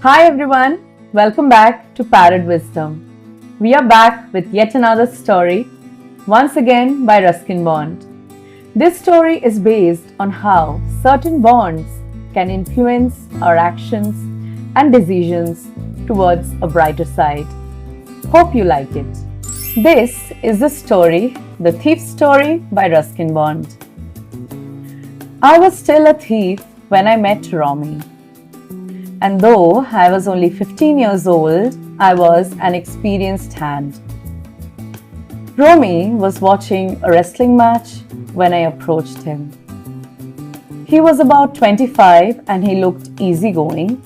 Hi everyone, welcome back to Parrot Wisdom. We are back with yet another story, once again by Ruskin Bond. This story is based on how certain bonds can influence our actions and decisions towards a brighter side. Hope you like it. This is the story, The Thief's Story by Ruskin Bond. I was still a thief when I met Romy. And though I was only 15 years old, I was an experienced hand. Romy was watching a wrestling match when I approached him. He was about 25 and he looked easygoing,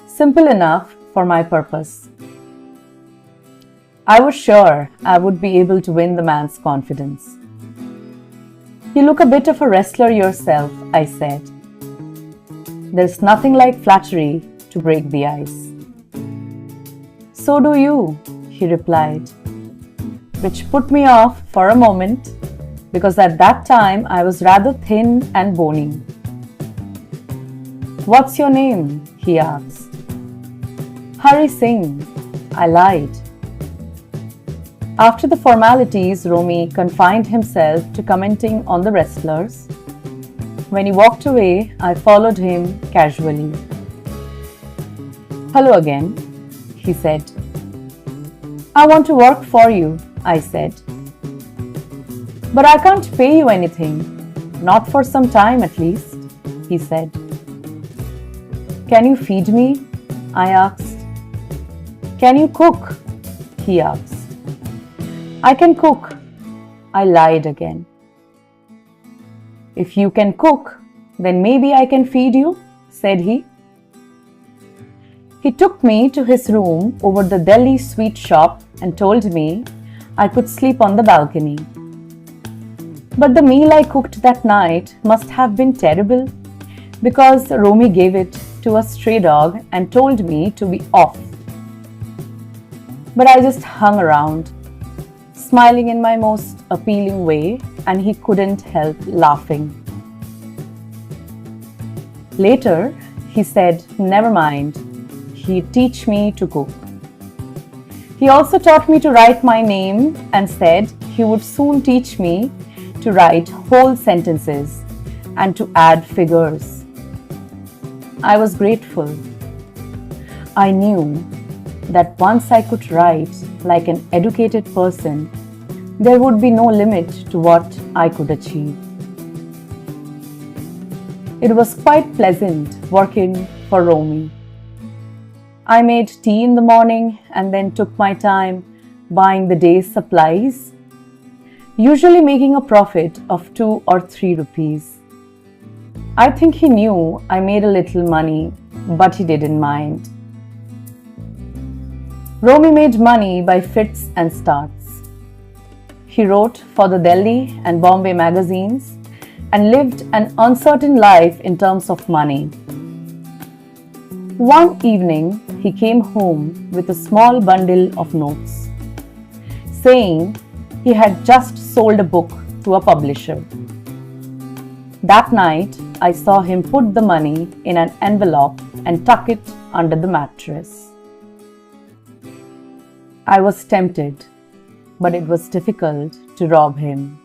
simple enough for my purpose. I was sure I would be able to win the man's confidence. "You look a bit of a wrestler yourself," I said. "There's nothing like flattery to break the ice." "So do you," he replied, which put me off for a moment because at that time I was rather thin and bony. "What's your name?" he asked. "Hari Singh," I lied. After the formalities, Romy confined himself to commenting on the wrestlers. When he walked away, I followed him casually. "Hello again," he said. "I want to work for you," I said. "But I can't pay you anything, not for some time at least," he said. "Can you feed me?" I asked. "Can you cook?" he asked. "I can cook," I lied again. "If you can cook, then maybe I can feed you," said he. He took me to his room over the Delhi sweet shop and told me I could sleep on the balcony. But the meal I cooked that night must have been terrible because Romy gave it to a stray dog and told me to be off. But I just hung around, smiling in my most appealing way, and he couldn't help laughing. Later, he said, "Never mind, he'd teach me to cook." He also taught me to write my name and said he would soon teach me to write whole sentences and to add figures. I was grateful. I knew that once I could write like an educated person, there would be no limit to what I could achieve. It was quite pleasant working for Romy. I made tea in the morning and then took my time buying the day's supplies, usually making a profit of 2 or 3 rupees. I think he knew I made a little money, but he didn't mind. Romy made money by fits and starts. He wrote for the Delhi and Bombay magazines and lived an uncertain life in terms of money. One evening, he came home with a small bundle of notes, saying he had just sold a book to a publisher. That night, I saw him put the money in an envelope and tuck it under the mattress. I was tempted, but it was difficult to rob him.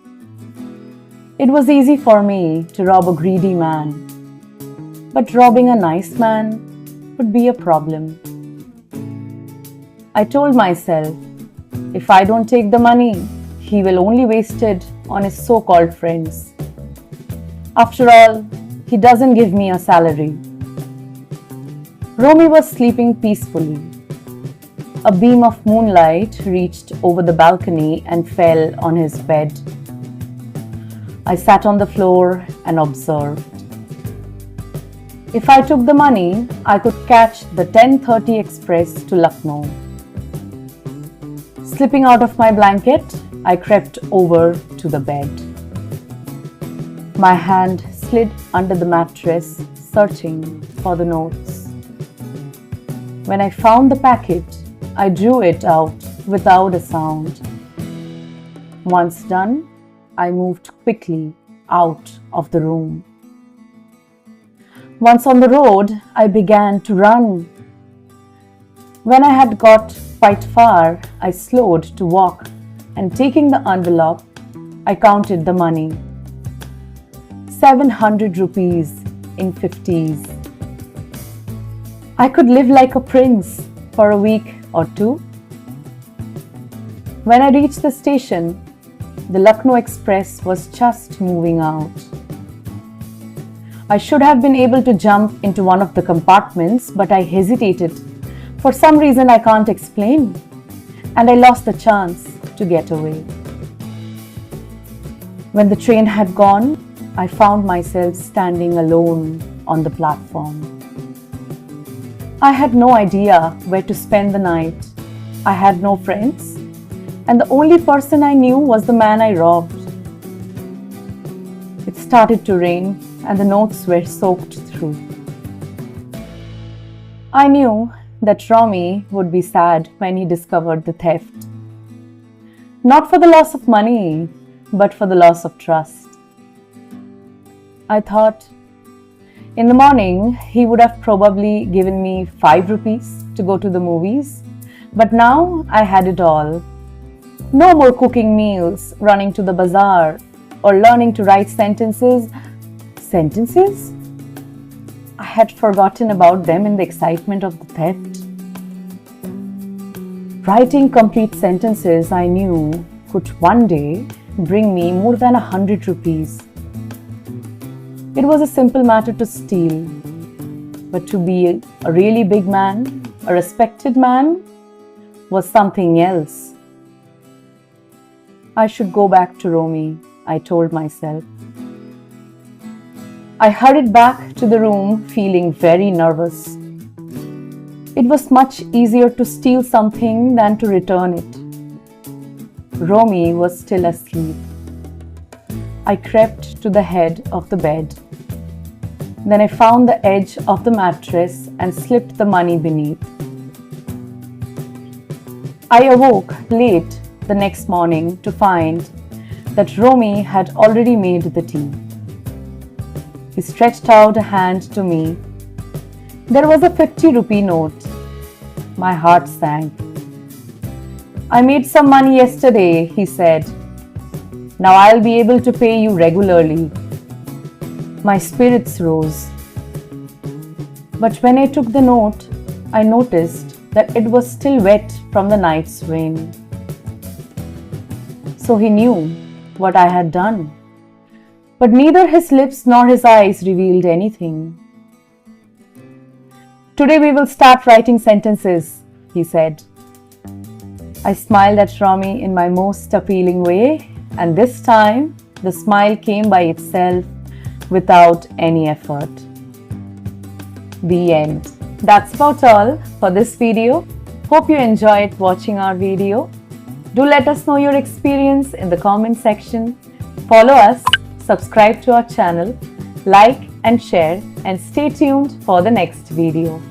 It was easy for me to rob a greedy man, but robbing a nice man would be a problem. I told myself, if I don't take the money, he will only waste it on his so-called friends. After all, he doesn't give me a salary. Romy was sleeping peacefully. A beam of moonlight reached over the balcony and fell on his bed. I sat on the floor and observed. If I took the money, I could catch the 10:30 express to Lucknow. Slipping out of my blanket, I crept over to the bed. My hand slid under the mattress, searching for the notes. When I found the packet, I drew it out without a sound. Once done, I moved quickly out of the room. Once on the road, I began to run. When I had got quite far, I slowed to walk and taking the envelope, I counted the money. 700 rupees in 50s. I could live like a prince for a week or two. When I reached the station, the Lucknow Express was just moving out. I should have been able to jump into one of the compartments, but I hesitated. For some reason I can't explain, and I lost the chance to get away. When the train had gone, I found myself standing alone on the platform. I had no idea where to spend the night. I had no friends, and the only person I knew was the man I robbed. It started to rain, and the notes were soaked through. I knew that Romy would be sad when he discovered the theft. Not for the loss of money, but for the loss of trust. I thought, in the morning, he would have probably given me 5 rupees to go to the movies, but now I had it all. No more cooking meals, running to the bazaar, or learning to write sentences. Sentences? I had forgotten about them in the excitement of the theft. Writing complete sentences I knew could one day bring me more than 100 rupees. It was a simple matter to steal, but to be a really big man, a respected man, was something else. I should go back to Romy, I told myself. I hurried back to the room feeling very nervous. It was much easier to steal something than to return it. Romy was still asleep. I crept to the head of the bed. Then I found the edge of the mattress and slipped the money beneath. I awoke late the next morning to find that Romy had already made the tea. He stretched out a hand to me. There was a 50-rupee note. My heart sank. I made some money yesterday, he said. Now I'll be able to pay you regularly. My spirits rose. But when I took the note, I noticed that it was still wet from the night's rain. So he knew what I had done. But neither his lips nor his eyes revealed anything. Today we will start writing sentences, he said. I smiled at Romy in my most appealing way, and this time the smile came by itself without any effort. The end. That's about all for this video. Hope you enjoyed watching our video. Do let us know your experience in the comment section. Follow us, subscribe to our channel, like and share, and stay tuned for the next video.